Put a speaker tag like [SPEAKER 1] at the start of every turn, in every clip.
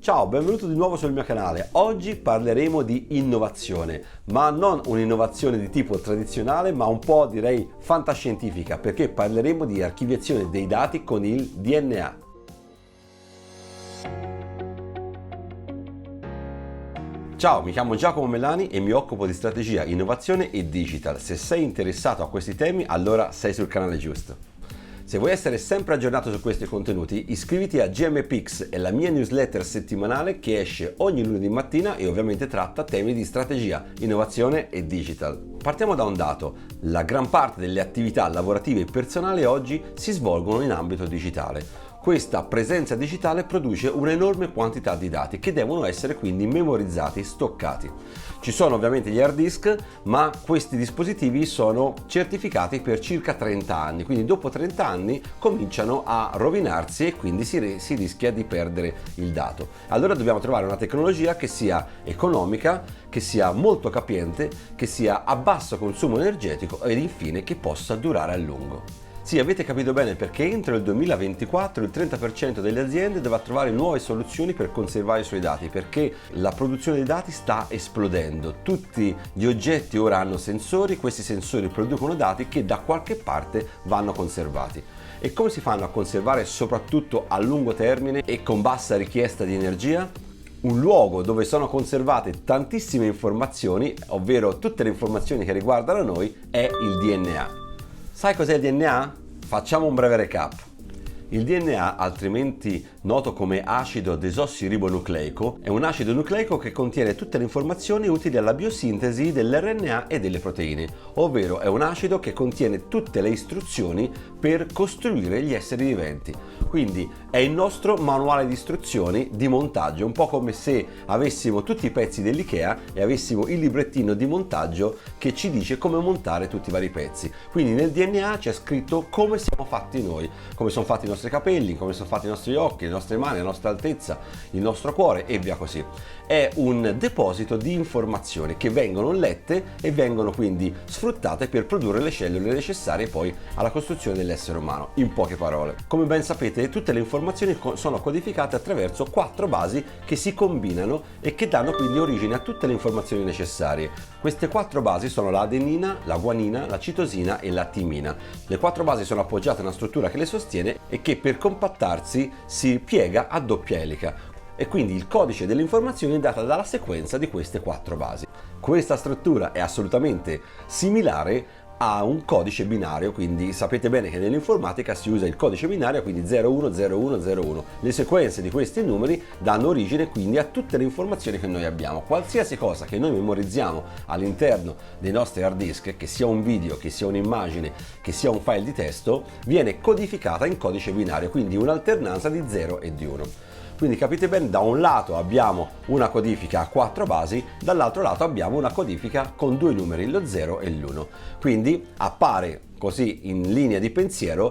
[SPEAKER 1] Ciao, benvenuto di nuovo sul mio canale. Oggi parleremo di innovazione, ma non un'innovazione di tipo tradizionale, ma un po' direi fantascientifica, perché parleremo di archiviazione dei dati con il DNA. Ciao, mi chiamo Giacomo Melani e mi occupo di strategia, innovazione e digital. Se sei interessato a questi temi, allora sei sul canale giusto. Se vuoi essere sempre aggiornato su questi contenuti, iscriviti a GMPix, è la mia newsletter settimanale che esce ogni lunedì mattina e ovviamente tratta temi di strategia, innovazione e digital. Partiamo da un dato: la gran parte delle attività lavorative e personali oggi si svolgono in ambito digitale. Questa presenza digitale produce un'enorme quantità di dati che devono essere quindi memorizzati, stoccati. Ci sono ovviamente gli hard disk, ma questi dispositivi sono certificati per circa 30 anni, quindi dopo 30 anni cominciano a rovinarsi e quindi si rischia di perdere il dato. Allora dobbiamo trovare una tecnologia che sia economica, che sia molto capiente, che sia a basso consumo energetico ed infine che possa durare a lungo. Sì, avete capito bene, perché entro il 2024 il 30% delle aziende dovrà trovare nuove soluzioni per conservare i suoi dati, perché la produzione dei dati sta esplodendo. Tutti gli oggetti ora hanno sensori, questi sensori producono dati che da qualche parte vanno conservati. E come si fanno a conservare soprattutto a lungo termine e con bassa richiesta di energia? Un luogo dove sono conservate tantissime informazioni, ovvero tutte le informazioni che riguardano noi, è il DNA. Sai cos'è il DNA? Facciamo un breve recap. Il DNA, altrimenti noto come acido desossiribonucleico, è un acido nucleico che contiene tutte le informazioni utili alla biosintesi dell'RNA e delle proteine, ovvero è un acido che contiene tutte le istruzioni per costruire gli esseri viventi. Quindi è il nostro manuale di istruzioni di montaggio, un po' come se avessimo tutti i pezzi dell'IKEA e avessimo il librettino di montaggio che ci dice come montare tutti i vari pezzi. Quindi nel DNA c'è scritto come siamo fatti noi, come sono fatti i nostri capelli, come sono fatti i nostri occhi, le nostre mani, la nostra altezza, il nostro cuore e via così. È un deposito di informazioni che vengono lette e vengono quindi sfruttate per produrre le cellule necessarie poi alla costruzione dell'essere umano. In poche parole, come ben sapete, tutte le informazioni sono codificate attraverso 4 basi che si combinano e che danno quindi origine a tutte le informazioni necessarie. Queste 4 basi sono la adenina, la guanina, la citosina e la timina. Le 4 basi sono appoggiate a una struttura che le sostiene e che per compattarsi si piega a doppia elica. E quindi il codice delle informazioni è data dalla sequenza di queste 4 basi. Questa struttura è assolutamente similare a un codice binario, quindi sapete bene che nell'informatica si usa il codice binario, quindi 010101. Le sequenze di questi numeri danno origine quindi a tutte le informazioni che noi abbiamo. Qualsiasi cosa che noi memorizziamo all'interno dei nostri hard disk, che sia un video, che sia un'immagine, che sia un file di testo, viene codificata in codice binario, quindi un'alternanza di 0 e di 1. Quindi capite bene, da un lato abbiamo una codifica a 4 basi, dall'altro lato abbiamo una codifica con 2 numeri, lo 0 e l'1. Quindi appare così in linea di pensiero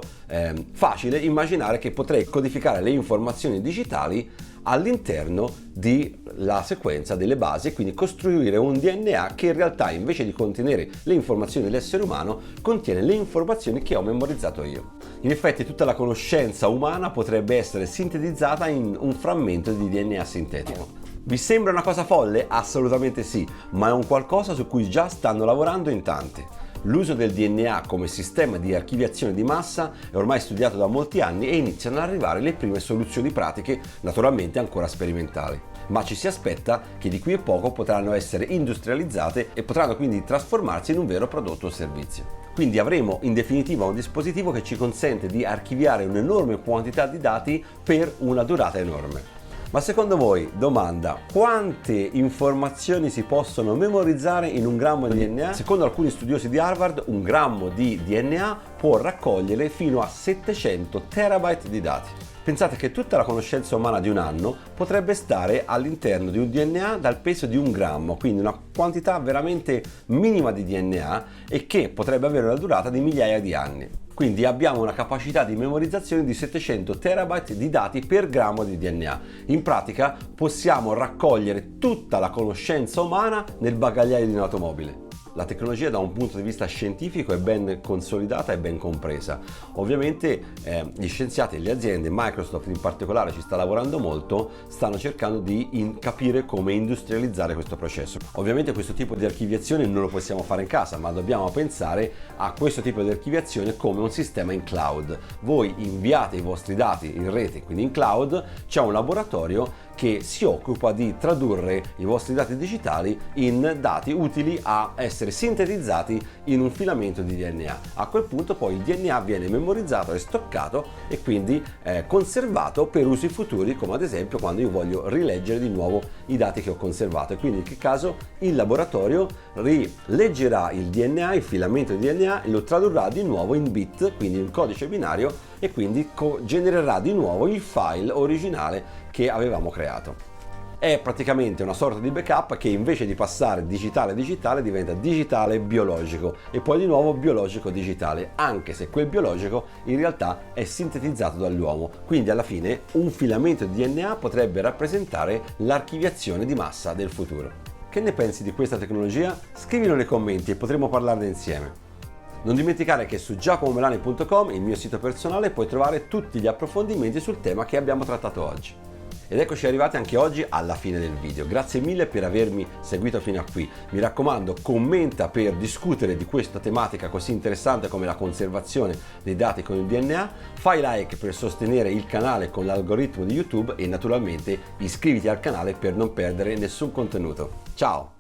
[SPEAKER 1] facile immaginare che potrei codificare le informazioni digitali all'interno della sequenza delle basi e quindi costruire un DNA che in realtà, invece di contenere le informazioni dell'essere umano, contiene le informazioni che ho memorizzato io. In effetti tutta la conoscenza umana potrebbe essere sintetizzata in un frammento di DNA sintetico. Vi sembra una cosa folle? Assolutamente sì, ma è un qualcosa su cui già stanno lavorando in tanti. L'uso del DNA come sistema di archiviazione di massa è ormai studiato da molti anni e iniziano ad arrivare le prime soluzioni pratiche, naturalmente ancora sperimentali. Ma ci si aspetta che di qui a poco potranno essere industrializzate e potranno quindi trasformarsi in un vero prodotto o servizio. Quindi avremo in definitiva un dispositivo che ci consente di archiviare un'enorme quantità di dati per una durata enorme. Ma secondo voi, domanda, quante informazioni si possono memorizzare in un grammo di DNA? Secondo alcuni studiosi di Harvard, un grammo di DNA può raccogliere fino a 700 terabyte di dati. Pensate che tutta la conoscenza umana di un anno potrebbe stare all'interno di un DNA dal peso di 1 grammo, quindi una quantità veramente minima di DNA e che potrebbe avere una durata di migliaia di anni. Quindi abbiamo una capacità di memorizzazione di 700 terabyte di dati per grammo di DNA. In pratica possiamo raccogliere tutta la conoscenza umana nel bagagliaio di un'automobile. la tecnologia da un punto di vista scientifico è ben consolidata e ben compresa. Ovviamente gli scienziati e le aziende, Microsoft in particolare ci sta lavorando molto, stanno cercando di capire come industrializzare questo processo. Ovviamente questo tipo di archiviazione non lo possiamo fare in casa, ma dobbiamo pensare a questo tipo di archiviazione come un sistema in cloud. Voi inviate i vostri dati in rete, quindi in cloud, c'è un laboratorio che si occupa di tradurre i vostri dati digitali in dati utili a essere sintetizzati in un filamento di DNA. A quel punto poi il DNA viene memorizzato e stoccato e quindi conservato per usi futuri, come ad esempio quando io voglio rileggere di nuovo i dati che ho conservato, e quindi in che caso il laboratorio rileggerà il DNA, il filamento di DNA, e lo tradurrà di nuovo in bit, quindi in codice binario, e quindi genererà di nuovo il file originale che avevamo creato. È praticamente una sorta di backup che invece di passare digitale digitale diventa digitale biologico e poi di nuovo biologico digitale, anche se quel biologico in realtà è sintetizzato dall'uomo. Quindi alla fine un filamento di DNA potrebbe rappresentare l'archiviazione di massa del futuro. Che ne pensi di questa tecnologia? Scrivilo nei commenti e potremo parlarne insieme. Non dimenticare che su giacomomelani.com, il mio sito personale, puoi trovare tutti gli approfondimenti sul tema che abbiamo trattato oggi. Ed eccoci arrivati anche oggi alla fine del video. Grazie mille per avermi seguito fino a qui. Mi raccomando, commenta per discutere di questa tematica così interessante come la conservazione dei dati con il DNA, fai like per sostenere il canale con l'algoritmo di YouTube e naturalmente iscriviti al canale per non perdere nessun contenuto. Ciao!